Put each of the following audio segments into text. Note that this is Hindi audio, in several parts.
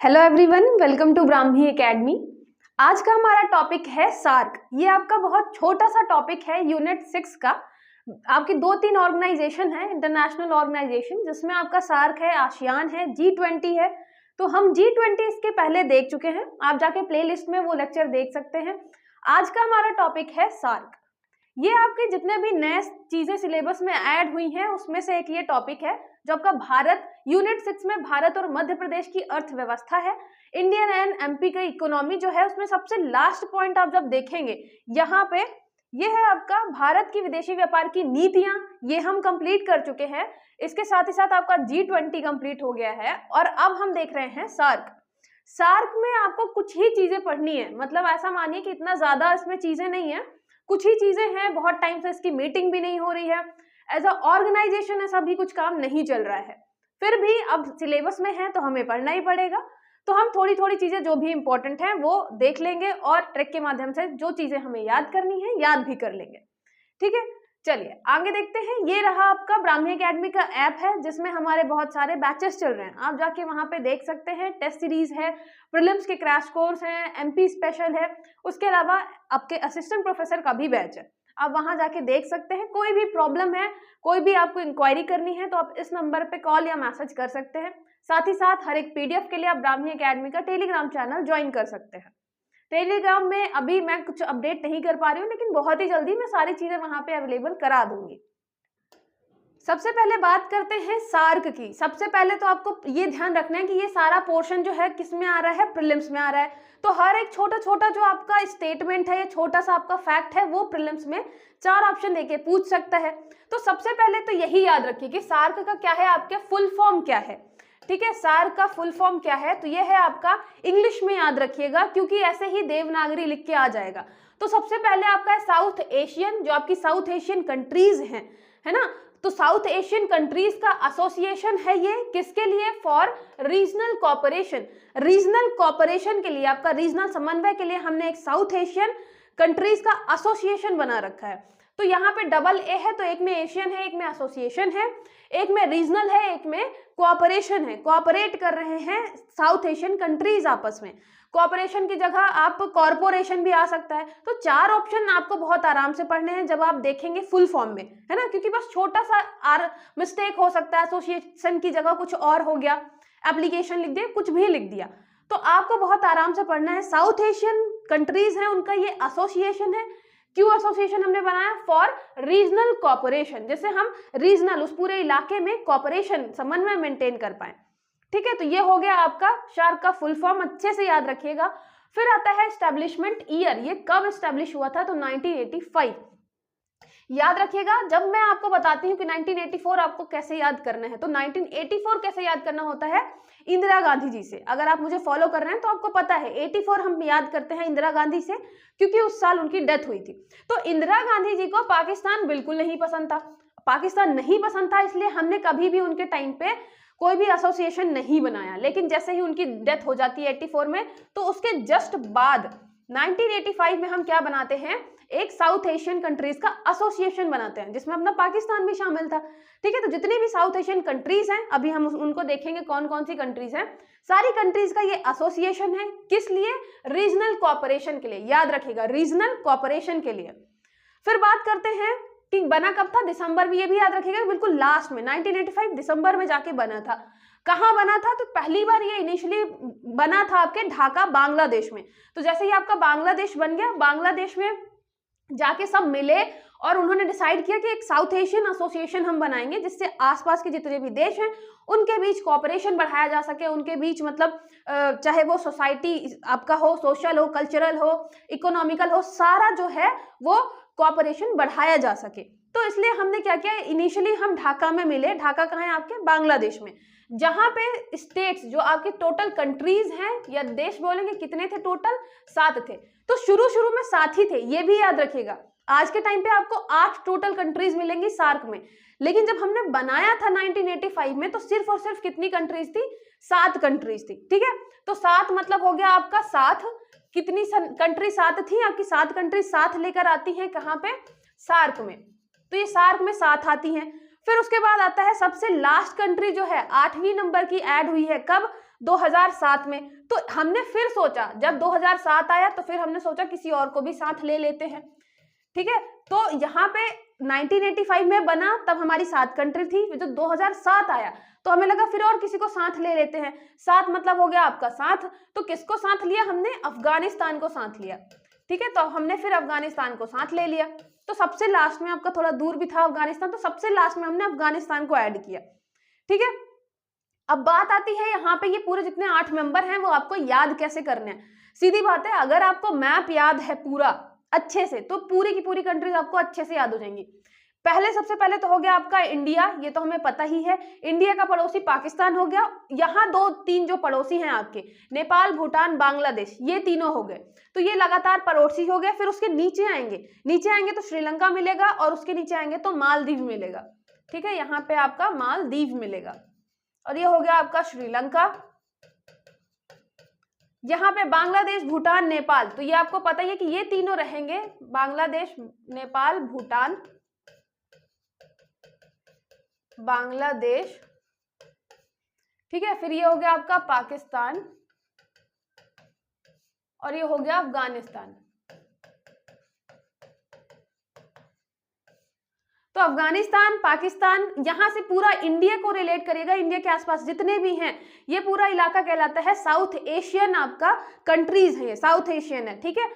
Hello everyone, welcome to Brahmi academy. आज का हमारा टॉपिक है सार्क। ये आपका बहुत छोटा सा टॉपिक है यूनिट 6 का। आपकी 2-3 ऑर्गेनाइजेशन है, इंटरनेशनल ऑर्गेनाइजेशन, जिसमें आपका सार्क है, आसियान है, G20 है। तो हम G20 इसके पहले देख चुके हैं, आप जाके प्लेलिस्ट में वो लेक्चर देख सकते हैं। आज का हमारा टॉपिक है सार्क। ये आपके जितने भी नए चीजें सिलेबस में ऐड हुई हैं उसमें से एक ये टॉपिक है, जो आपका भारत यूनिट 6 में भारत और मध्य प्रदेश की अर्थव्यवस्था है। इंडियन एंड एमपी का इकोनॉमी जो है उसमें सबसे लास्ट पॉइंट आप जब देखेंगे यहाँ पे, ये है आपका भारत की विदेशी व्यापार की नीतियां, ये हम कंप्लीट कर चुके हैं। इसके साथ ही साथ आपका G20 कंप्लीट हो गया है और अब हम देख रहे हैं सार्क। सार्क में आपको कुछ ही चीजें पढ़नी है, मतलब ऐसा मानिए कि इतना ज्यादा इसमें चीजें नहीं है, कुछ ही चीजें हैं। बहुत टाइम से इसकी मीटिंग भी नहीं हो रही है, एज अ ऑर्गेनाइजेशन ऐसा भी कुछ काम नहीं चल रहा है। फिर भी अब सिलेबस में है तो हमें पढ़ना ही पड़ेगा। तो हम थोड़ी थोड़ी चीजें जो भी इंपॉर्टेंट हैं वो देख लेंगे और ट्रिक के माध्यम से जो चीजें हमें याद करनी है याद भी कर लेंगे। ठीक है, चलिए आगे देखते हैं। ये रहा आपका ब्राह्मी एकेडमी का ऐप है, जिसमें हमारे बहुत सारे बैचेस चल रहे हैं। आप जाके वहां पे देख सकते हैं। टेस्ट सीरीज है, प्रीलिम्स के क्रैश कोर्स हैं, एमपी स्पेशल है, उसके अलावा आपके असिस्टेंट प्रोफेसर का भी बैच है। आप वहां जाके देख सकते हैं। कोई भी प्रॉब्लम है, कोई भी आपको इंक्वायरी करनी है तो आप इस नंबर पे कॉल या मैसेज कर सकते हैं। साथ ही साथ हर एक पीडीएफ के लिए आप ब्राह्मी एकेडमी का टेलीग्राम चैनल ज्वाइन कर सकते हैं। टेलीग्राम में अभी मैं कुछ अपडेट नहीं कर पा रही हूँ, लेकिन बहुत ही जल्दी मैं सारी चीजें वहां पे अवेलेबल करा दूंगी। सबसे पहले बात करते हैं सार्क की। सबसे पहले तो आपको ये ध्यान रखना है कि ये सारा पोर्शन जो है किस में आ रहा है, प्रीलिम्स में आ रहा है। तो हर एक छोटा छोटा जो आपका स्टेटमेंट है, ये छोटा सा आपका फैक्ट है, वो प्रीलिम्स में 4 ऑप्शन देके पूछ सकता है। तो सबसे पहले तो यही याद रखिए कि सार्क का क्या है, आपके फुल फॉर्म क्या है। ठीक है, सार्क का फुल फॉर्म क्या है, तो ये है आपका, इंग्लिश में याद रखिएगा क्योंकि ऐसे ही देवनागरी लिख के आ जाएगा। तो सबसे पहले आपका है साउथ एशियन, जो आपकी साउथ एशियन कंट्रीज हैं, है ना। तो साउथ एशियन कंट्रीज का एसोसिएशन है ये, किसके लिए, for regional cooperation. Regional cooperation के लिए, आपका रीजनल समन्वय के लिए हमने एक साउथ एशियन कंट्रीज का एसोसिएशन बना रखा है। तो यहाँ पे डबल ए है, तो एक में एशियन है, एक में एसोसिएशन है, एक में रीजनल है, एक में कोऑपरेशन है। कोऑपरेट कर रहे हैं साउथ एशियन कंट्रीज आपस में। कोऑपरेशन की जगह आप कॉर्पोरेशन भी आ सकता है। तो 4 ऑप्शन आपको बहुत आराम से पढ़ने हैं जब आप देखेंगे फुल फॉर्म में, है ना, क्योंकि बस छोटा सा मिस्टेक हो सकता है, एसोसिएशन की जगह कुछ और हो गया, एप्लीकेशन लिख दिया, कुछ भी लिख दिया। तो आपको बहुत आराम से पढ़ना है। साउथ एशियन कंट्रीज है, उनका ये एसोसिएशन है। क्यों एसोसिएशन हमने बनाया, फॉर रीजनल कोऑपरेशन, जैसे हम रीजनल उस पूरे इलाके में कोऑपरेशन, समन्वय मेंटेन कर पाए। ठीक है, तो ये हो गया आपका सार्क का फुल फॉर्म, अच्छे से याद रखिएगा। फिर आता है एस्टेब्लिशमेंट ईयर, ये कब एस्टेब्लिश हुआ था, तो 1985। याद रखिएगा, जब मैं आपको बताती हूँ कि 1984 आपको कैसे याद करना है, तो 1984 कैसे याद करना होता है, इंदिरा गांधी जी से। अगर आप मुझे फॉलो कर रहे हैं तो आपको पता है 84 हम याद करते हैं इंदिरा गांधी से, क्योंकि उस साल उनकी डेथ हुई थी। तो इंदिरा गांधी जी को पाकिस्तान बिल्कुल नहीं पसंद था। पाकिस्तान नहीं पसंद था, इसलिए हमने कभी भी उनके टाइम पे कोई भी एसोसिएशन नहीं बनाया। लेकिन जैसे ही उनकी डेथ हो जाती है 84 में, तो उसके जस्ट बाद 1985 में हम क्या बनाते हैं, एक साउथ एशियन कंट्रीज का एसोसिएशन बनाते हैं, जिसमें अपना पाकिस्तान भी शामिल था। ठीक है, तो जितनी भी साउथ एशियन कंट्रीज हैं, अभी हम उनको देखेंगे कौन कौन सी कंट्रीज हैं। सारी कंट्रीज का ये एसोसिएशन है, किस लिए, रीजनल कोऑपरेशन के लिए। याद रखिएगा, रीजनल कोऑपरेशन के लिए। फिर बात करते हैं कि बना कब था, दिसंबर में, ये भी याद रखिएगा, बिल्कुल लास्ट में 1985 दिसंबर में जाके बना था। कहाँ बना था, तो पहली बार ये इनिशियली बना था आपके ढाका, बांग्लादेश में। तो जैसे ही आपका बांग्लादेश बन गया, बांग्लादेश में जाके सब मिले और उन्होंने डिसाइड किया कि एक साउथ एशियन एसोसिएशन हम बनाएंगे, जिससे आसपास के जितने भी देश हैं उनके बीच कोऑपरेशन बढ़ाया जा सके। उनके बीच मतलब चाहे वो सोसाइटी आपका हो, सोशल हो, कल्चरल हो, इकोनॉमिकल हो, सारा जो है वो कोऑपरेशन बढ़ाया जा सके। तो इसलिए हमने क्या किया, इनिशियली हम ढाका में मिले। ढाका कहाँ है, आपके बांग्लादेश में, जहां पे स्टेट्स जो आपके टोटल कंट्रीज हैं या देश बोलेंगे, कितने थे टोटल, 7 थे। तो शुरू में 7 ही थे, ये भी याद रखिएगा। आज के टाइम पे आपको 8 टोटल कंट्रीज मिलेंगी सार्क में, लेकिन जब हमने बनाया था 1985 में, तो सिर्फ और सिर्फ कितनी कंट्रीज थी, 7 कंट्रीज थी। ठीक है, तो 7 मतलब हो गया आपका 7, कितनी कंट्री 7 थी आपकी, 7 कंट्री साथ लेकर आती हैं कहाँ पे, सार्क में। तो ये सार्क में 7 आती हैं। फिर उसके बाद आता है सबसे लास्ट कंट्री जो है 8वीं नंबर की ऐड हुई है, कब, 2007 में। तो हमने फिर सोचा, जब 2007 आया तो फिर हमने सोचा किसी और को भी साथ ले लेते हैं, ठीक है। तो यहाँ पे 1985 में बना, तब हमारी 7 कंट्री थी। जो 2007 आया तो हमें लगा फिर और किसी को साथ ले लेते हैं। 7 मतलब हो गया आपका 7, तो किसको साथ लिया हमने? अफगानिस्तान को साथ लिया, ठीक है। तो हमने फिर अफगानिस्तान को साथ ले लिया। तो सबसे लास्ट में, आपका थोड़ा दूर भी था अफगानिस्तान, तो सबसे लास्ट में हमने अफगानिस्तान को ऐड किया, ठीक है। अब बात आती है यहाँ पे, ये पूरे जितने 8 मेंबर हैं वो आपको याद कैसे करने हैं। सीधी बात है, अगर आपको मैप याद है पूरा अच्छे से तो पूरी की पूरी कंट्रीज आपको अच्छे से याद हो जाएंगी। सबसे पहले तो हो गया आपका इंडिया, ये तो हमें पता ही है। इंडिया का पड़ोसी पाकिस्तान हो गया। यहाँ 2-3 जो पड़ोसी हैं आपके, नेपाल, भूटान, बांग्लादेश, ये तीनों हो गए। तो ये लगातार पड़ोसी हो गए। फिर उसके नीचे आएंगे तो श्रीलंका मिलेगा, और उसके नीचे आएंगे तो मालदीव मिलेगा, ठीक है। यहाँ पे आपका मालदीव मिलेगा, और ये हो गया आपका श्रीलंका। यहाँ पे बांग्लादेश, भूटान, नेपाल, तो ये आपको पता ही है कि ये तीनों रहेंगे, बांग्लादेश, नेपाल, भूटान, बांग्लादेश, ठीक है। फिर ये हो गया आपका पाकिस्तान, और ये हो गया अफगानिस्तान। तो अफगानिस्तान, पाकिस्तान, यहां से पूरा इंडिया को रिलेट करिएगा। इंडिया के आसपास जितने भी हैं, ये पूरा इलाका कहलाता है साउथ एशियन, आपका कंट्रीज है, ये साउथ एशियन है, ठीक है।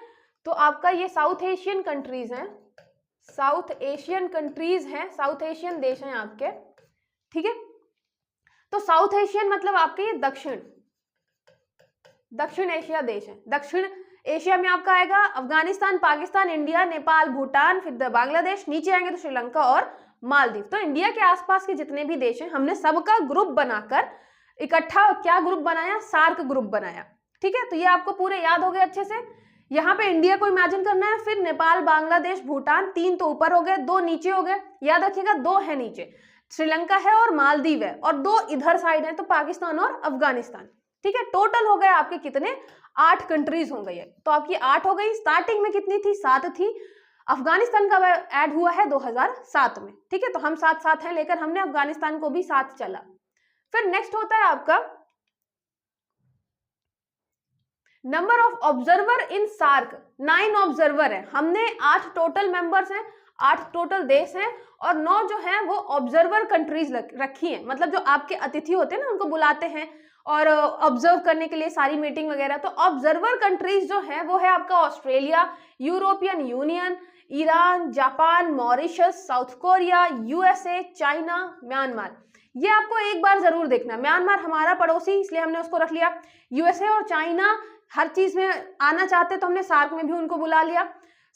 तो आपका ये साउथ एशियन कंट्रीज हैं, साउथ एशियन कंट्रीज हैं, साउथ एशियन देश हैं आपके, ठीक है। तो साउथ एशियन मतलब आपके ये दक्षिण एशिया देश है। दक्षिण एशिया में आपका आएगा अफगानिस्तान, पाकिस्तान, इंडिया, नेपाल, भूटान, फिर बांग्लादेश, नीचे आएंगे तो श्रीलंका और मालदीव। तो इंडिया के आसपास के जितने भी देश हैं, हमने सबका ग्रुप बनाकर इकट्ठा क्या ग्रुप बनाया? सार्क ग्रुप बनाया, ठीक है। तो ये आपको पूरे याद हो गए अच्छे से। यहाँ पे इंडिया को इमेजिन करना है, फिर नेपाल, बांग्लादेश, भूटान, 3 तो ऊपर हो गए, 2 नीचे हो गए। याद रखिएगा 2 है नीचे, श्रीलंका है और मालदीव है, और 2 इधर साइड है, तो पाकिस्तान और अफगानिस्तान, ठीक है। टोटल हो गए आपके कितने? 8 कंट्रीज हो गई है। तो आपकी 8 हो गई। स्टार्टिंग में कितनी थी? 7 थी। अफगानिस्तान का ऐड हुआ है 2007 में, ठीक है। तो हम साथ हैं लेकर हमने अफगानिस्तान को भी साथ चला। फिर नेक्स्ट होता है आपका number of observer in SAARC. 9 observer है। हमने 8 टोटल मेंबर्स हैं, 8 टोटल देश हैं, और 9 जो है वो ऑब्जर्वर कंट्रीज रखी है। मतलब जो आपके अतिथि होते हैं ना, उनको बुलाते हैं और ऑब्जर्व करने के लिए सारी मीटिंग वगैरह। तो ऑब्जर्वर कंट्रीज जो है वो है आपका Australia, European union, Iran, Japan, Mauritius, south Korea, USA, China, Myanmar. ये आपको एक बार जरूर देखना। म्यांमार हमारा पड़ोसी, इसलिए हमने उसको रख लिया। यूएसए और चाइना हर चीज में आना चाहते, तो हमने सार्क में भी उनको बुला लिया।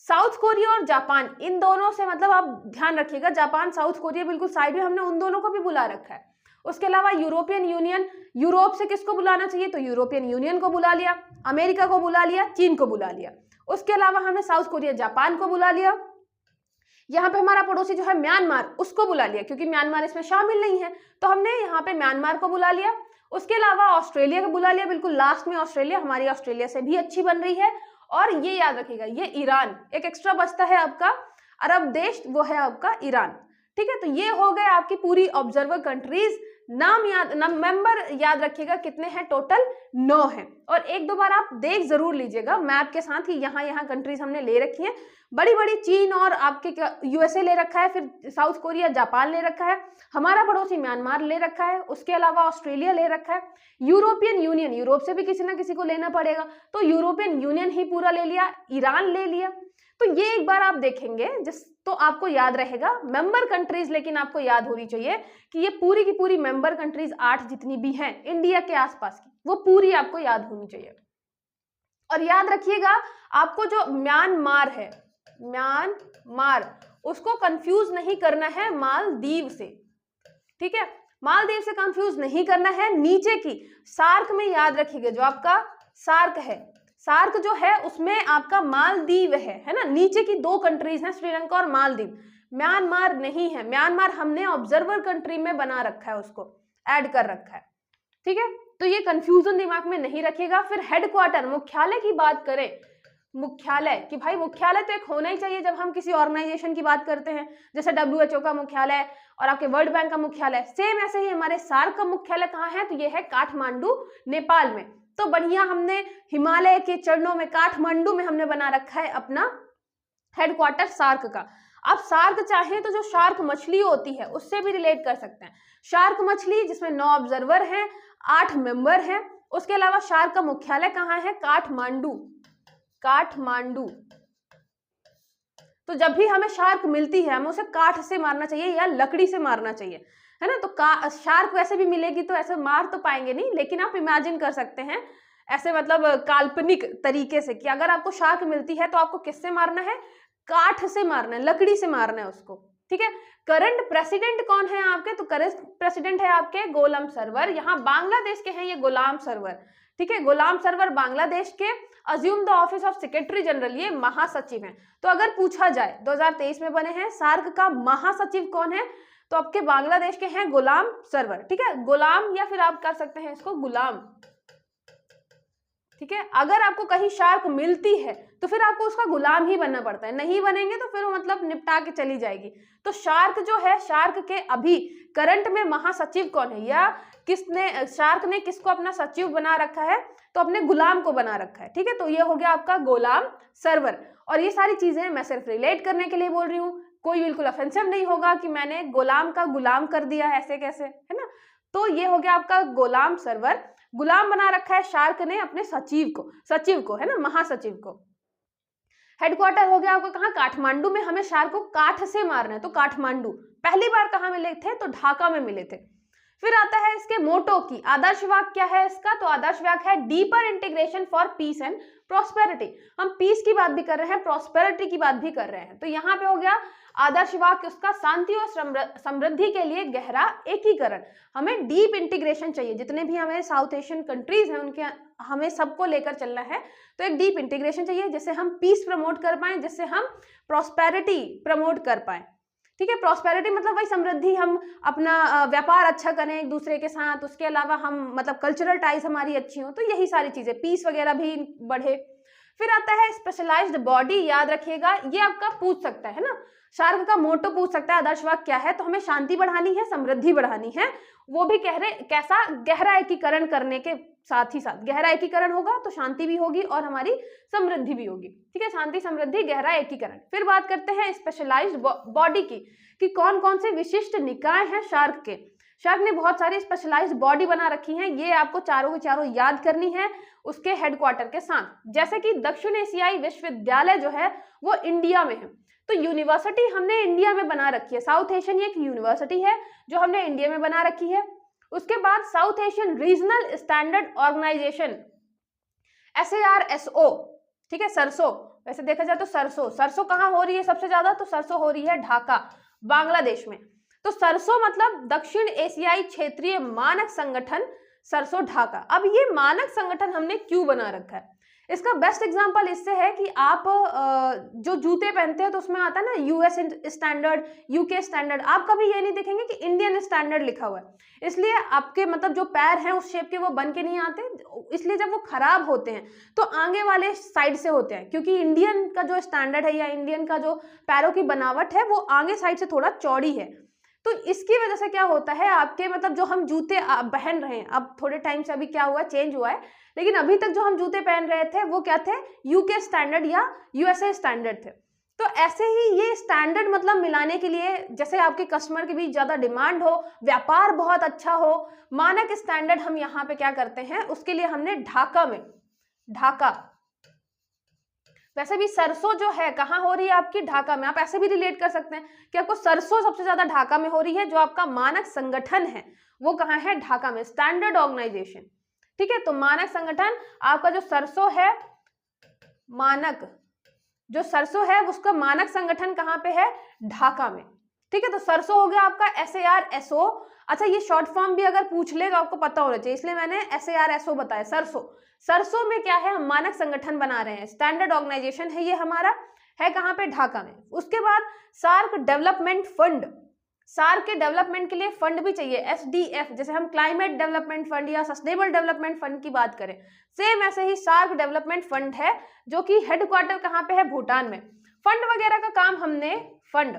साउथ कोरिया और जापान, इन दोनों से मतलब आप ध्यान रखिएगा, जापान, साउथ कोरिया बिल्कुल साइड में, हमने उन दोनों को भी बुला रखा है। उसके अलावा यूरोपियन यूनियन, यूरोप से किसको बुलाना चाहिए? तो यूरोपियन यूनियन को बुला लिया, अमेरिका को बुला लिया, चीन को बुला लिया। उसके अलावा हमने साउथ कोरिया, जापान को बुला लिया। यहाँ पे हमारा पड़ोसी जो है म्यांमार, उसको बुला लिया, क्योंकि म्यांमार इसमें शामिल नहीं है, तो हमने यहाँ पे म्यांमार को बुला लिया। उसके अलावा ऑस्ट्रेलिया को बुला लिया, बिल्कुल लास्ट में ऑस्ट्रेलिया, हमारी ऑस्ट्रेलिया से भी अच्छी बन रही है। और ये याद रखिएगा, ये ईरान, एक एक्स्ट्रा बचता है आपका अरब देश, वो है आपका ईरान, ठीक है। तो ये हो गए आपकी पूरी ऑब्जर्वर कंट्रीज। मेंबर याद रखिएगा कितने हैं? टोटल 9 हैं। और एक दो बार आप देख जरूर लीजिएगा मैप के साथ ही, यहाँ कंट्रीज हमने ले रखी हैं। बड़ी बड़ी चीन और आपके यूएसए ले रखा है, फिर साउथ कोरिया, जापान ले रखा है, हमारा पड़ोसी म्यांमार ले रखा है, उसके अलावा ऑस्ट्रेलिया ले रखा है। यूरोपियन यूनियन, यूरोप से भी किसी ना किसी को लेना पड़ेगा, तो यूरोपियन यूनियन ही पूरा ले लिया, ईरान ले लिया। तो ये एक बार आप देखेंगे तो आपको याद रहेगा मेंबर कंट्रीज, लेकिन आपको याद होनी चाहिए कि ये पूरी की पूरी मेंबर कंट्रीज 8 जितनी भी हैं इंडिया के आसपास की, वो पूरी आपको याद होनी चाहिए। और याद रखिएगा आपको जो म्यांमार है, म्यांमार, उसको कंफ्यूज नहीं करना है मालदीव से, ठीक है। मालदीव से कंफ्यूज नहीं करना है। नीचे की सार्क में याद रखिएगा, जो आपका सार्क है, सार्क जो है उसमें आपका मालदीव है ना। नीचे की 2 कंट्रीज हैं, श्रीलंका और मालदीव। म्यांमार नहीं है, म्यांमार हमने ऑब्जर्वर कंट्री में बना रखा है, उसको ऐड कर रखा है, ठीक है। तो ये कंफ्यूजन दिमाग में नहीं रखिएगा। फिर हेडक्वार्टर, मुख्यालय की बात करें मुख्यालय, कि भाई मुख्यालय तो एक होना ही चाहिए जब हम किसी ऑर्गेनाइजेशन की बात करते हैं, जैसे WHO का मुख्यालय और आपके वर्ल्ड बैंक का मुख्यालय। सेम ऐसे ही हमारे सार्क का मुख्यालय कहाँ है, तो ये है काठमांडू, नेपाल में। तो बढ़िया, हमने हिमालय के चरणों में काठमांडू में हमने बना रखा है अपना हेडक्वार्टर सार्क का। आप सार्क चाहें तो जो शार्क मछली होती है उससे भी रिलेट कर सकते हैं। शार्क मछली जिसमें 9 ऑब्जर्वर हैं, 8 मेंबर हैं। उसके अलावा शार्क का मुख्यालय कहाँ है, काठमांडू, काठमांडू। तो जब भी हमें शार्क मिलती है हमें उसे काठ से मारना चाहिए या लकड़ी से मारना चाहिए, है ना। तो शार्क वैसे भी मिलेगी तो ऐसे मार तो पाएंगे नहीं, लेकिन आप इमेजिन कर सकते हैं ऐसे मतलब काल्पनिक तरीके से कि अगर आपको शार्क मिलती है तो आपको किससे मारना है, काठ से मारना है, लकड़ी से मारना है उसको, ठीक है। करंट प्रेसिडेंट कौन है आपके, तो करंट प्रेसिडेंट है आपके गुलाम सरवर। यहाँ बांग्लादेश के हैं ये गुलाम सरवर, ठीक है। गुलाम सरवर बांग्लादेश के। Assume the office of secretary general, ये महासचिव हैं। तो अगर पूछा जाए 2023 में बने हैं सार्क का महासचिव कौन है, तो आपके बांग्लादेश के हैं गुलाम सरवर, ठीक है। गुलाम या फिर आप कर सकते हैं इसको गुलाम, ठीक है। अगर आपको कहीं शार्क मिलती है तो फिर आपको उसका गुलाम ही बनना पड़ता है, नहीं बनेंगे तो फिर वो मतलब निपटा के चली जाएगी। तो शार्क जो है, शार्क के अभी करंट में महासचिव कौन है, या किसने, शार्क ने किसको अपना सचिव बना रखा है, तो अपने गुलाम को बना रखा है, ठीक है। तो ये हो गया आपका गुलाम सरवर। और ये सारी चीजें मैं सिर्फ रिलेट करने के लिए बोल रही हूँ, कोई बिल्कुल ऑफेंसिव नहीं होगा कि मैंने गुलाम का गुलाम कर दिया, ऐसे कैसे, है ना। तो ये हो गया आपका गुलाम सरवर। गुलाम बना रखा है शार्क ने अपने सचिव को, है ना, महासचिव को। हेडक्वार्टर हो गया आपका कहाँ, काठमांडू में। हमें शार्क को काठ से मारना है तो काठमांडू। पहली बार कहाँ मिले थे, तो ढाका में मिले थे। फिर आता है इसके मोटो की, आदर्श वाक्य क्या है इसका, तो आदर्श वाक्य है deeper integration for piece and prosperity. हम पीस की बात भी कर रहे हैं, प्रॉस्पेरिटी की बात भी कर रहे हैं। तो यहाँ पे हो गया आदर्श वाक्य उसका, शांति और समृद्धि के लिए गहरा एकीकरण। हमें डीप इंटीग्रेशन चाहिए, जितने भी हमें साउथ एशियन कंट्रीज हैं उनके हमें सबको लेकर चलना है। तो एक डीप इंटीग्रेशन चाहिए जिससे हम पीस प्रमोट कर पाए, जिससे हम प्रॉस्पेरिटी प्रमोट कर पाए, ठीक है। प्रॉस्पेरिटी मतलब वही समृद्धि, हम अपना व्यापार अच्छा करें एक दूसरे के साथ, उसके अलावा हम मतलब कल्चरल टाइज हमारी अच्छी हो, तो यही सारी चीजें, पीस वगैरह भी बढ़े। फिर आता है स्पेशलाइज्ड बॉडी, याद रखिएगा ये आपका पूछ सकता है ना, शार्क का मोटो पूछ सकता है, आदर्श वाक्य क्या है, तो हमें शांति बढ़ानी है, समृद्धि बढ़ानी है, वो भी कह रहे कैसा, गहरा एकीकरण करने के साथ ही साथ, गहरा एकीकरण होगा तो शांति भी होगी और हमारी समृद्धि भी होगी, ठीक है। शांति, समृद्धि, गहरा एकीकरण। फिर बात करते हैं स्पेशलाइज्ड बॉडी की, कि कौन कौन से विशिष्ट निकाय हैं शार्क के। शार्क ने बहुत सारी स्पेशलाइज्ड बॉडी बना रखी हैं, ये आपको चारों की चारों याद करनी है उसके हेडक्वार्टर के साथ। जैसे कि दक्षिण एशियाई विश्वविद्यालय जो है वो इंडिया में है, तो यूनिवर्सिटी हमने इंडिया में बना रखी है। साउथ एशियन ये एक यूनिवर्सिटी है जो हमने इंडिया में बना रखी है। उसके बाद South Asian regional standard organisation, SARSO, ठीक है। सरसों, वैसे देखा जाए तो सरसों कहाँ हो रही है सबसे ज्यादा, तो सरसों हो रही है ढाका, बांग्लादेश में। तो सरसों मतलब दक्षिण एशियाई क्षेत्रीय मानक संगठन, सरसों ढाका। अब ये मानक संगठन हमने क्यों बना रखा है, इसका बेस्ट एग्जांपल इससे है कि आप जो जूते पहनते हैं तो उसमें आता है ना US स्टैंडर्ड, UK स्टैंडर्ड, आप कभी ये नहीं देखेंगे कि इंडियन स्टैंडर्ड लिखा हुआ है। इसलिए आपके मतलब जो पैर हैं उस शेप के वो बन के नहीं आते, इसलिए जब वो खराब होते हैं तो आगे वाले साइड से होते हैं, क्योंकि इंडियन का जो स्टैंडर्ड है या इंडियन का जो पैरों की बनावट है वो आगे साइड से थोड़ा चौड़ी है। तो इसकी वजह से क्या होता है, आपके मतलब जो हम जूते पहन रहे हैं, अब थोड़े टाइम से अभी क्या हुआ है, चेंज हुआ है, लेकिन अभी तक जो हम जूते पहन रहे थे वो क्या थे, UK स्टैंडर्ड या USA स्टैंडर्ड थे। तो ऐसे ही ये स्टैंडर्ड मतलब मिलाने के लिए, जैसे आपके कस्टमर के बीच ज्यादा डिमांड हो, व्यापार बहुत अच्छा हो, मानक स्टैंडर्ड हम यहाँ पे क्या करते हैं, उसके लिए हमने ढाका में, ढाका, वैसे भी सरसों जो है कहाँ हो रही है आपकी, ढाका में। आप ऐसे भी रिलेट कर सकते हैं कि आपको सरसों सबसे ज्यादा ढाका में हो रही है, जो आपका मानक संगठन है वो कहाँ है, ढाका में, स्टैंडर्ड ऑर्गेनाइजेशन, ठीक है। तो मानक संगठन आपका जो सरसों है, मानक जो सरसों है उसका मानक संगठन कहाँ पे है, ढाका में, ठीक है। तो सरसों हो गया आपका SARSO। अच्छा, ये शॉर्ट फॉर्म भी अगर पूछ ले तो आपको पता होना चाहिए, इसलिए मैंने SARSO बताया। सरसों में क्या है, हम मानक संगठन बना रहे हैं, स्टैंडर्ड ऑर्गेनाइजेशन है ये हमारा, है कहाँ पे, ढाका में। उसके बाद सार्क डेवलपमेंट फंड, सार्क के डेवलपमेंट के लिए फंड भी चाहिए, SDF, जैसे हम क्लाइमेट डेवलपमेंट फंड या सस्टेनेबल डेवलपमेंट फंड की बात करें, सेम ऐसे ही सार्क डेवलपमेंट फंड है, जो कि हेडक्वार्टर कहाँ पे है, भूटान में। फंड वगैरह का काम हमने, फंड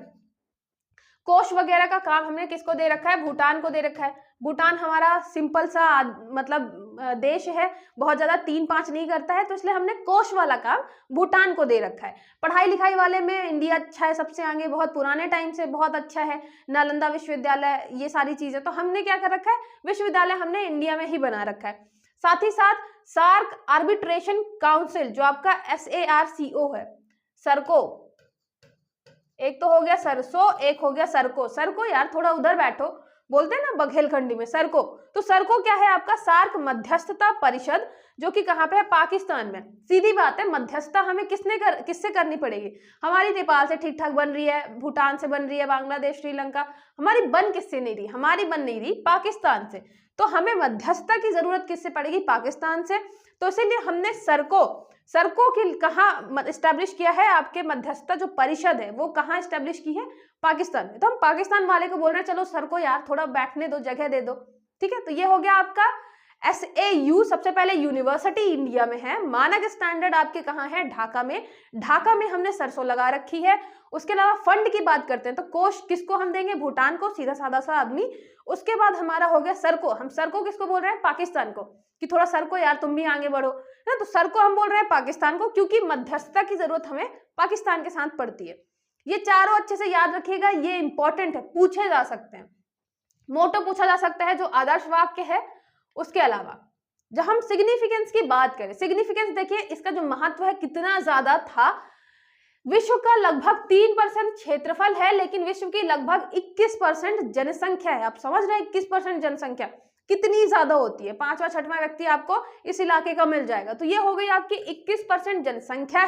कोष वगैरह का काम हमने किसको दे रखा है, भूटान को दे रखा है। भूटान हमारा सिंपल सा मतलब देश है, बहुत ज्यादा 3-5 नहीं करता है, तो इसलिए हमने कोष वाला काम भूटान को दे रखा है। पढ़ाई लिखाई वाले में इंडिया अच्छा है, सबसे आगे, बहुत पुराने टाइम से बहुत अच्छा है, नालंदा विश्वविद्यालय, ये सारी चीजें, तो हमने क्या कर रखा है, विश्वविद्यालय हमने इंडिया में ही बना रखा है। साथ ही साथ सार्क आर्बिट्रेशन काउंसिल, जो आपका SARCO है, सरको, एक तो हो गया सरसो, एक हो गया सरको। सरको यार थोड़ा उधर बैठो, बोलते हैं ना बघेलखंडी में, सरको। तो सरको क्या है आपका, सार्क मध्यस्थता परिषद, जो कि कहाँ पे है, पाकिस्तान में। सीधी बात है, मध्यस्थता हमें किससे करनी पड़ेगी, हमारी नेपाल से ठीक ठाक बन रही है, भूटान से बन रही है, बांग्लादेश, श्रीलंका, हमारी बन किससे नहीं रही, हमारी बन नहीं रही पाकिस्तान से, तो हमें मध्यस्थता की जरूरत किससे पड़ेगी, पाकिस्तान से। तो इसीलिए हमने सरको की कहाँ इस्टेब्लिश किया है, आपके मध्यस्थता जो परिषद है वो कहाँ इस्टेब्लिश की है, पाकिस्तान में। तो हम पाकिस्तान वाले को बोल रहे हैं, चलो सरको यार थोड़ा बैठने दो, जगह दे दो, ठीक है। तो ये हो गया आपका SAU, सबसे पहले यूनिवर्सिटी इंडिया में है, मानक स्टैंडर्ड आपके कहाँ है, ढाका में। ढाका में हमने सरसों लगा रखी है। उसके अलावा फंड की बात करते हैं तो कोष किसको हम देंगे, भूटान को, सीधा साधा सा आदमी। उसके बाद हमारा हो गया सरको, हम सरको किसको बोल रहे हैं, पाकिस्तान को, कि थोड़ा सरको यार तुम भी आगे बढ़ो, है ना। तो सरको हम बोल रहे हैं पाकिस्तान को, क्योंकि मध्यस्थता की जरूरत हमें पाकिस्तान के साथ पड़ती है। ये चारों अच्छे से याद रखिएगा, ये इंपॉर्टेंट है, पूछे जा सकते हैं, मोटो पूछा जा सकता है, जो आदर्श वाक्य है। उसके अलावा जब हम सिग्निफिकेंस की बात करें, सिग्निफिकेंस देखिए इसका जो महत्व है कितना ज्यादा था। विश्व का लगभग 3% क्षेत्रफल है, लेकिन विश्व की लगभग 21% जनसंख्या है। आप समझ रहे हैं, 21% जनसंख्या कितनी ज्यादा होती है, 5वां 6वां व्यक्ति आपको इस इलाके का मिल जाएगा। तो ये हो गई आपकी 21% जनसंख्या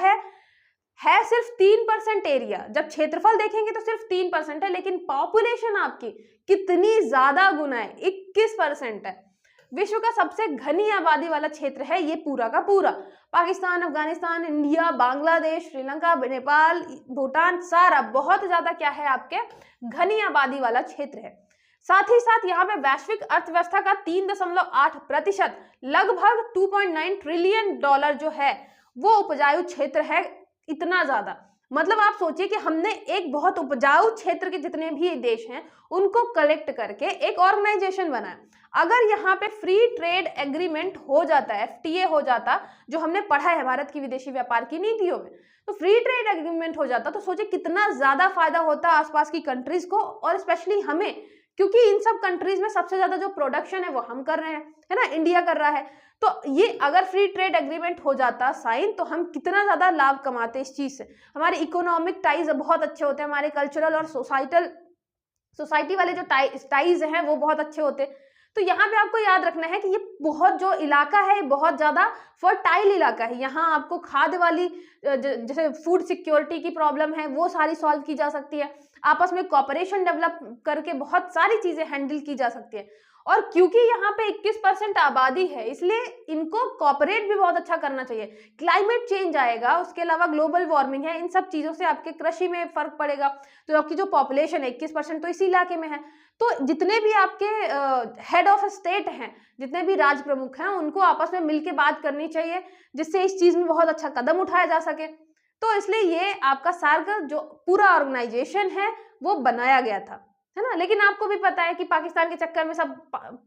है सिर्फ 3% एरिया। जब क्षेत्रफल देखेंगे तो सिर्फ 3% है, लेकिन पॉपुलेशन आपकी कितनी ज्यादा गुना है, 21% है। विश्व का सबसे घनी आबादी वाला क्षेत्र है ये पूरा का पूरा, पाकिस्तान, अफगानिस्तान, इंडिया, बांग्लादेश, श्रीलंका, नेपाल, भूटान, सारा बहुत ज्यादा क्या है आपके घनी आबादी वाला क्षेत्र है। साथ ही साथ यहाँ पे वैश्विक अर्थव्यवस्था का 3.8% लगभग $2.9 ट्रिलियन जो है वो उपजाऊ क्षेत्र है। इतना ज्यादा, मतलब आप सोचिए कि हमने एक बहुत उपजाऊ क्षेत्र के जितने भी देश हैं उनको कलेक्ट करके एक ऑर्गेनाइजेशन बनाया। अगर यहाँ पे फ्री ट्रेड एग्रीमेंट हो जाता, FTA हो जाता, जो हमने पढ़ा है भारत की विदेशी व्यापार की नीतियों में, तो फ्री ट्रेड एग्रीमेंट हो जाता तो सोचिए कितना ज्यादा फायदा होता आसपास की कंट्रीज को, और स्पेशली हमें, क्योंकि इन सब कंट्रीज में सबसे ज्यादा जो प्रोडक्शन है वो हम कर रहे हैं, है ना, इंडिया कर रहा है। तो ये अगर फ्री ट्रेड एग्रीमेंट हो जाता साइन, तो हम कितना ज्यादा लाभ कमाते इस चीज से। हमारे इकोनॉमिक टाइज बहुत अच्छे होते हैं, हमारे कल्चरल और सोसाइटी वाले जो टाइज हैं वो बहुत अच्छे होते। तो यहाँ पे आपको याद रखना है कि ये बहुत जो इलाका है बहुत ज्यादा फर्टाइल इलाका है। यहाँ आपको खाद्य वाली जैसे फूड सिक्योरिटी की प्रॉब्लम है वो सारी सॉल्व की जा सकती है, आपस में कोऑपरेशन डेवलप करके बहुत सारी चीजें हैंडल की जा सकती है। और क्योंकि यहाँ पे 21% आबादी है, इसलिए इनको कॉपरेट भी बहुत अच्छा करना चाहिए। क्लाइमेट चेंज आएगा, उसके अलावा ग्लोबल वार्मिंग है, इन सब चीजों से आपके कृषि में फर्क पड़ेगा। तो आपकी जो पॉपुलेशन है 21% तो इसी इलाके में है, तो जितने भी आपके हेड ऑफ स्टेट हैं, जितने भी राज प्रमुख हैं, उनको आपस में मिलकर बात करनी चाहिए, जिससे इस चीज में बहुत अच्छा कदम उठाया जा सके। तो इसलिए ये आपका सार्क जो पूरा ऑर्गेनाइजेशन है वो बनाया गया था, है ना। लेकिन आपको भी पता है कि पाकिस्तान के चक्कर में सब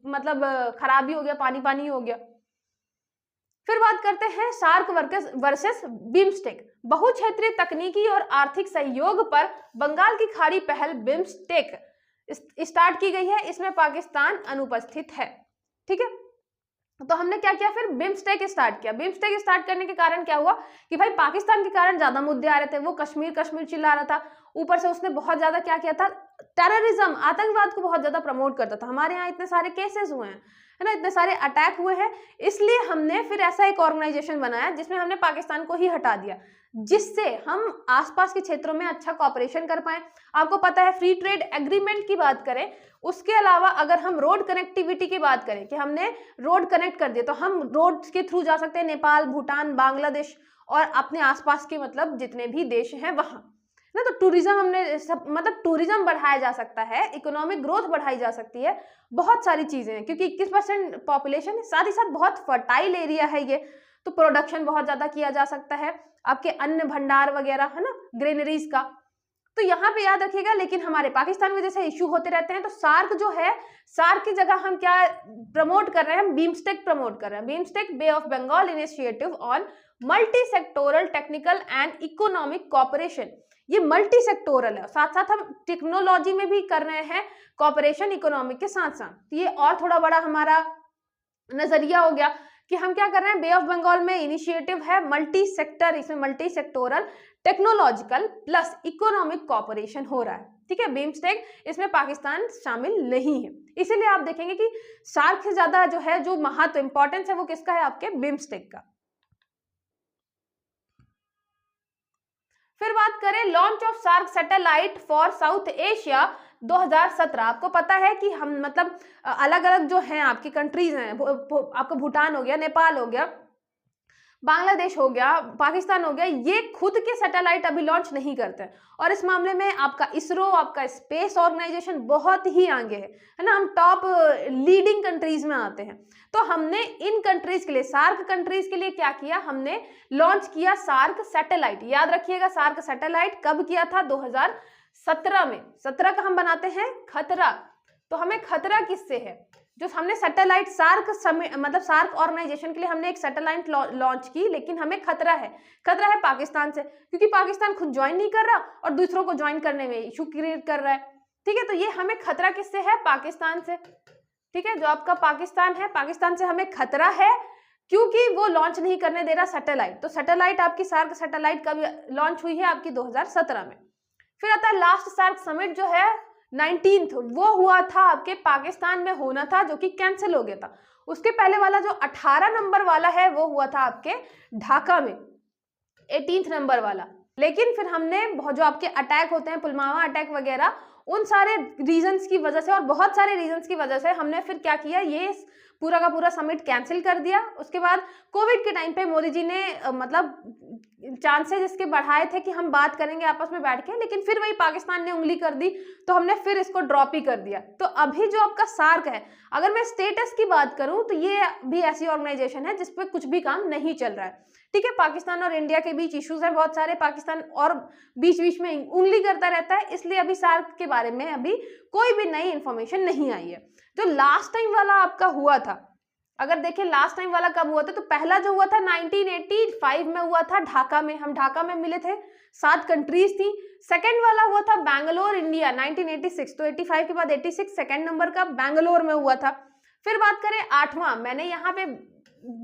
मतलब खराबी हो गया, पानी पानी हो गया। फिर बात करते हैं सार्क वर्सेस बिम्स्टेक, बहुक्षेत्रीय तकनीकी और आर्थिक सहयोग पर बंगाल की खाड़ी पहल बिम्स्टेक स्टार्ट की गई है। इसमें पाकिस्तान अनुपस्थित है, ठीक है। तो हमने क्या किया, फिर बिम्स्टेक स्टार्ट किया। बिम्स्टेक स्टार्ट करने के कारण क्या हुआ कि भाई पाकिस्तान के कारण ज्यादा मुद्दे आ रहे थे, वो कश्मीर चिल्ला रहा था, ऊपर से उसने बहुत ज्यादा क्या किया था, टेररिज्म, आतंकवाद को बहुत ज्यादा प्रमोट करता था। हमारे यहाँ इतने सारे केसेस हुए हैं, है ना, इतने सारे अटैक हुए हैं, इसलिए हमने फिर ऐसा एक ऑर्गेनाइजेशन बनाया जिसमें हमने पाकिस्तान को ही हटा दिया, जिससे हम आसपास के क्षेत्रों में अच्छा कॉपरेशन कर पाए। आपको पता है फ्री ट्रेड एग्रीमेंट की बात करें, उसके अलावा अगर हम रोड कनेक्टिविटी की बात करें कि हमने रोड कनेक्ट कर दिए, तो हम रोड के थ्रू जा सकते हैं नेपाल, भूटान, बांग्लादेश और अपने आसपास के मतलब जितने भी देश हैं वहां। ना। तो टूरिज्म हमने मतलब टूरिज्म बढ़ाया जा सकता है, इकोनॉमिक ग्रोथ बढ़ाई जा सकती है, बहुत सारी चीजें हैं, क्योंकि 21% पॉपुलेशन है, साथ ही साथ बहुत फर्टाइल एरिया है ये, तो प्रोडक्शन बहुत ज्यादा किया जा सकता है, आपके अन्न भंडार वगैरह है ना, ग्रेनरीज का। तो यहाँ पे याद रखिएगा, लेकिन हमारे पाकिस्तान में जैसे इश्यू होते रहते हैं, तो सार्क जो है, सार्क की जगह हम क्या प्रमोट कर रहे हैं, हम बीमस्टेक प्रमोट कर रहे हैं। BIMSTEC, Bay of Bengal initiative on multi sectoral technical and economic cooperation. ये मल्टी सेक्टोरल है, साथ साथ हम टेक्नोलॉजी में भी कर रहे हैं कॉपरेशन, इकोनॉमिक के साथ साथ। ये और थोड़ा बड़ा हमारा नजरिया हो गया कि हम क्या कर रहे हैं, बे ऑफ बंगाल में इनिशिएटिव है मल्टी सेक्टर, इसमें multi sectoral technological plus economic cooperation हो रहा है, ठीक है। बीमस्टेक, इसमें पाकिस्तान शामिल नहीं है, इसीलिए आप देखेंगे कि सार्क से ज्यादा जो है, जो महत्व इंपॉर्टेंस है, वो किसका है, आपके बीमस्टेक का। फिर बात करें launch of SAARC satellite for South Asia 2017। आपको पता है कि हम मतलब अलग अलग जो हैं आपकी कंट्रीज हैं, आपका भूटान हो गया, नेपाल हो गया, बांग्लादेश हो गया, पाकिस्तान हो गया, ये खुद के सैटेलाइट अभी लॉन्च नहीं करते हैं, और इस मामले में आपका इसरो, आपका स्पेस ऑर्गेनाइजेशन बहुत ही आगे है ना, हम टॉप लीडिंग कंट्रीज में आते हैं। तो हमने इन कंट्रीज के लिए, सार्क कंट्रीज के लिए क्या किया, हमने लॉन्च किया सार्क सैटेलाइट। याद रखिएगा, सार्क सैटेलाइट कब किया था, 2017 में। 17 का हम बनाते हैं खतरा, तो हमें खतरा किससे है, जो हमने सैटेलाइट सार्क मतलब सार्क ऑर्गेनाइजेशन के लिए हमने एक सैटेलाइट लॉन्च की, लेकिन हमें खतरा है पाकिस्तान से, क्योंकि पाकिस्तान खुद ज्वाइन नहीं कर रहा और दूसरों को ज्वाइन करने में इशू क्रिएट कर रहा है, ठीक है। तो ये हमें खतरा किससे है, पाकिस्तान से, ठीक है। जो आपका पाकिस्तान है, पाकिस्तान से हमें खतरा है, क्योंकि वो लॉन्च नहीं करने दे रहा सैटेलाइट। तो सैटेलाइट आपकी सार्क सैटेलाइट कब लॉन्च हुई है, आपकी 2017 में। फिर आता है लास्ट सार्क समिट जो है 19th, वो हुआ था आपके पाकिस्तान में होना था, जो कि कैंसिल हो गया था। उसके पहले वाला जो 18 नंबर वाला है, वो हुआ था आपके ढाका में, 18th नंबर वाला। लेकिन फिर हमने जो आपके अटैक होते हैं, पुलवामा अटैक वगैरह, उन सारे रीजंस की वजह से और बहुत सारे रीजंस की वजह से हमने फिर क्या किया, ये पूरा का पूरा समिट कैंसिल कर दिया। उसके बाद कोविड के टाइम पे मोदी जी ने मतलब चांसेस इसके बढ़ाए थे कि हम बात करेंगे आपस में बैठ के, लेकिन फिर वही पाकिस्तान ने उंगली कर दी, तो हमने फिर इसको ड्रॉप ही कर दिया। तो अभी जो आपका सार्क है, अगर मैं स्टेटस की बात करूं, तो ये भी ऐसी ऑर्गेनाइजेशन है जिसपे कुछ भी काम नहीं चल रहा है, ठीक है। पाकिस्तान और इंडिया के बीच इश्यूज है बहुत सारे, पाकिस्तान और बीच बीच में उंगली करता रहता है, इसलिए अभी सार्क के बारे में अभी कोई भी नई इंफॉर्मेशन नहीं आई है। जो लास्ट टाइम वाला आपका हुआ था, अगर देखें लास्ट टाइम वाला कब हुआ था, तो पहला जो हुआ था 1985 में हुआ था ढाका में, हम ढाका में मिले थे, 7 कंट्रीज थी। सेकंड वाला हुआ था बैंगलोर इंडिया 1986, तो 85 के बाद 86 सेकंड नंबर का बैंगलोर में हुआ था। फिर बात करें 8वां, मैंने यहाँ पे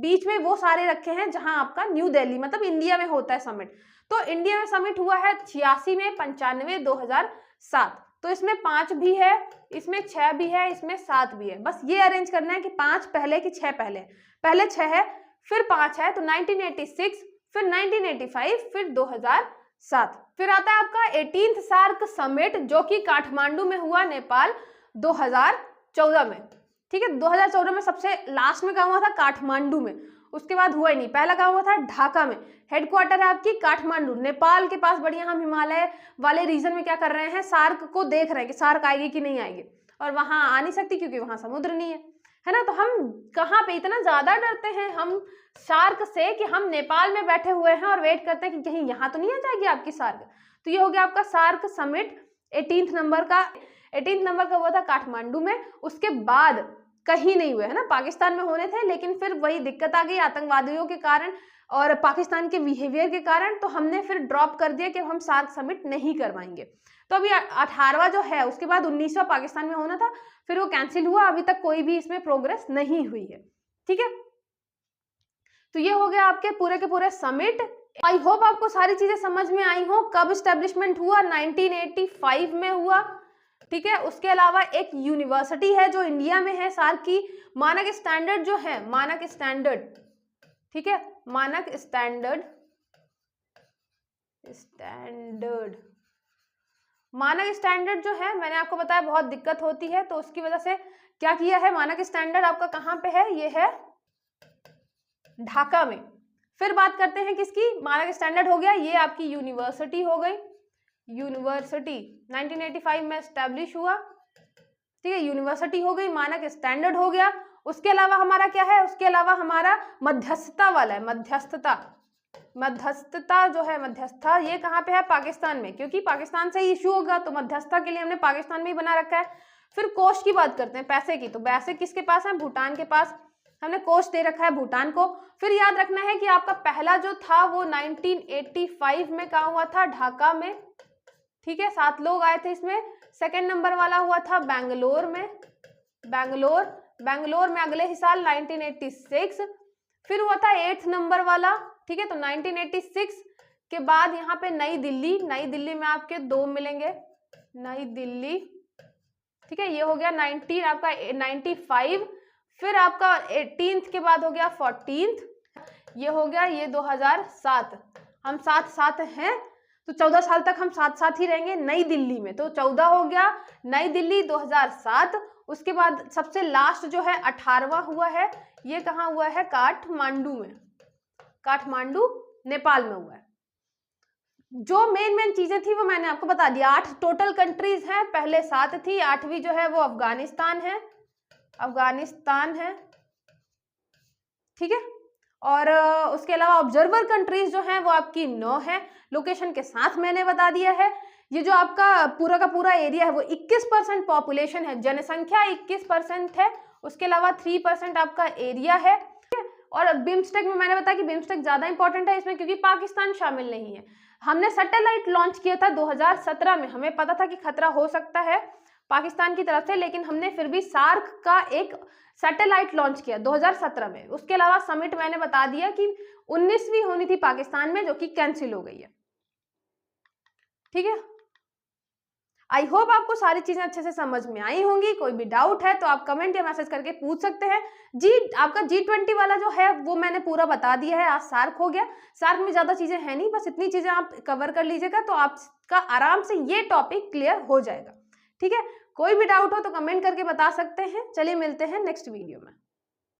बीच में वो सारे रखे हैं जहां आपका न्यू दिल्ली मतलब इंडिया में होता है समिट। तो इंडिया में समिट हुआ है 86 में, 95, 2007, तो इसमें 5 भी है, इसमें 6 भी है, इसमें 7 भी है। बस ये अरेंज करना है कि 5 पहले कि 6 पहले, पहले 6 है फिर 5 है, तो 1986, फिर 1985, फिर 2007। फिर आता है आपका 18th सार्क समिट, जो कि काठमांडू में हुआ, नेपाल, 2014 में, ठीक है। 2014 में सबसे लास्ट में कहाँ हुआ था, काठमांडू में, उसके बाद हुआ ही नहीं। पहला कहाँ हुआ था, ढाका में, हेडक्वार्टर है आपकी काठमांडू, नेपाल के पास। बढ़िया, हम हिमालय वाले रीजन में क्या कर रहे हैं, सार्क को देख रहे हैं कि सार्क आएगी कि नहीं आएगी, और वहां आ नहीं सकती क्योंकि वहां समुद्र नहीं है ना। तो हम कहाँ पे इतना ज्यादा डरते हैं हम सार्क से कि हम नेपाल में बैठे हुए हैं और वेट करते हैं कि कहीं यहाँ तो नहीं आ जाएगी आपकी सार्क। तो ये हो गया आपका सार्क समिट 18th नंबर का। 18th नंबर का हुआ था काठमांडू में, उसके बाद कहीं नहीं हुए, है ना। पाकिस्तान में होने थे, लेकिन फिर वही दिक्कत आ गई आतंकवादियों के कारण और पाकिस्तान के बिहेवियर के कारण, तो हमने फिर ड्रॉप कर दिया कि हम सार्क समिट नहीं करवाएंगे। तो अभी 18वां जो है, उसके बाद 19वां पाकिस्तान में होना था, फिर वो कैंसिल हुआ, अभी तक कोई भी इसमें प्रोग्रेस नहीं हुई है, ठीक है। तो ये हो गया आपके पूरे के पूरे समिट। आई होप आपको सारी चीजें समझ में आई हो। कब स्टैब्लिशमेंट हुआ, 1985 में हुआ, ठीक है। उसके अलावा एक यूनिवर्सिटी है जो इंडिया में है, सार्क की। मानक स्टैंडर्ड जो है, मानक स्टैंडर्ड, ठीक है, मानक स्टैंडर्ड मानक स्टैंडर्ड जो है, मैंने आपको बताया बहुत दिक्कत होती है, तो उसकी वजह से क्या किया है, मानक स्टैंडर्ड आपका कहाँ पे है, ये है ढाका में। फिर बात करते हैं किसकी, मानक स्टैंडर्ड हो गया, ये आपकी यूनिवर्सिटी हो गई, यूनिवर्सिटी 1985 में एस्टेब्लिश हुआ, ठीक है, यूनिवर्सिटी हो गई, मानक स्टैंडर्ड हो गया। उसके अलावा हमारा क्या है, उसके अलावा हमारा मध्यस्थता वाला है, मध्यस्थता जो है, मध्यस्थता ये कहाँ पे है, पाकिस्तान में, क्योंकि पाकिस्तान से ही इशू होगा तो मध्यस्थता के लिए हमने पाकिस्तान में ही बना रखा है। फिर कोष की बात करते हैं, पैसे की, तो पैसे किसके पास है, भूटान के पास, हमने कोष दे रखा है भूटान को। फिर याद रखना है कि आपका पहला जो था वो 1985 में कहाँ हुआ था, ढाका में, ठीक है, 7 लोग आए थे इसमें। सेकंड नंबर वाला हुआ था बेंगलोर में, बेंगलोर में अगले ही साल 1986। फिर हुआ था 8th नंबर वाला, ठीक है, तो 1986 के बाद यहाँ पे नई दिल्ली में आपके 2 मिलेंगे, नई दिल्ली, ठीक है, ये हो गया 19 आपका 95। फिर आपका 18th के बाद हो गया 14th, ये हो गया ये 2007। हम साथ हैं तो 14 साल तक हम साथ ही रहेंगे नई दिल्ली में, तो 14 हो गया नई दिल्ली 2007। उसके बाद सबसे लास्ट जो है 18वां हुआ है, ये कहाँ हुआ है, काठमांडू में, काठमांडू नेपाल में हुआ है। जो मेन चीजें थी वो मैंने आपको बता दिया। 8 टोटल कंट्रीज हैं, पहले 7 थी, 8वीं जो है वो अफगानिस्तान है, ठीक है। और उसके अलावा ऑब्जर्वर कंट्रीज जो हैं वो आपकी 9 है, लोकेशन के साथ मैंने बता दिया है। ये जो आपका पूरा का पूरा एरिया है वो 21% पॉपुलेशन है, जनसंख्या 21% है, उसके अलावा 3% आपका एरिया है। और बिम्स्टेक में मैंने बताया कि बिम्स्टेक ज्यादा इंपॉर्टेंट है इसमें, क्योंकि पाकिस्तान शामिल नहीं है। हमने सैटेलाइट लॉन्च किया था 2017 में, हमें पता था कि खतरा हो सकता है पाकिस्तान की तरफ से, लेकिन हमने फिर भी सार्क का एक सैटेलाइट लॉन्च किया 2017 में। उसके अलावा समिट मैंने बता दिया कि 19वीं होनी थी पाकिस्तान में, जो कि कैंसिल हो गई है, ठीक है। आई होप आपको सारी चीजें अच्छे से समझ में आई होंगी। कोई भी डाउट है तो आप कमेंट या मैसेज करके पूछ सकते हैं। आपका G20 वाला जो है वो मैंने पूरा बता दिया है। आज सार्क हो गया, सार्क में ज्यादा चीजें है नहीं, बस इतनी चीजें आप कवर कर लीजिएगा तो आपका आराम से ये टॉपिक क्लियर हो जाएगा, ठीक है। कोई भी डाउट हो तो कमेंट करके बता सकते हैं। चलिए मिलते हैं नेक्स्ट वीडियो में।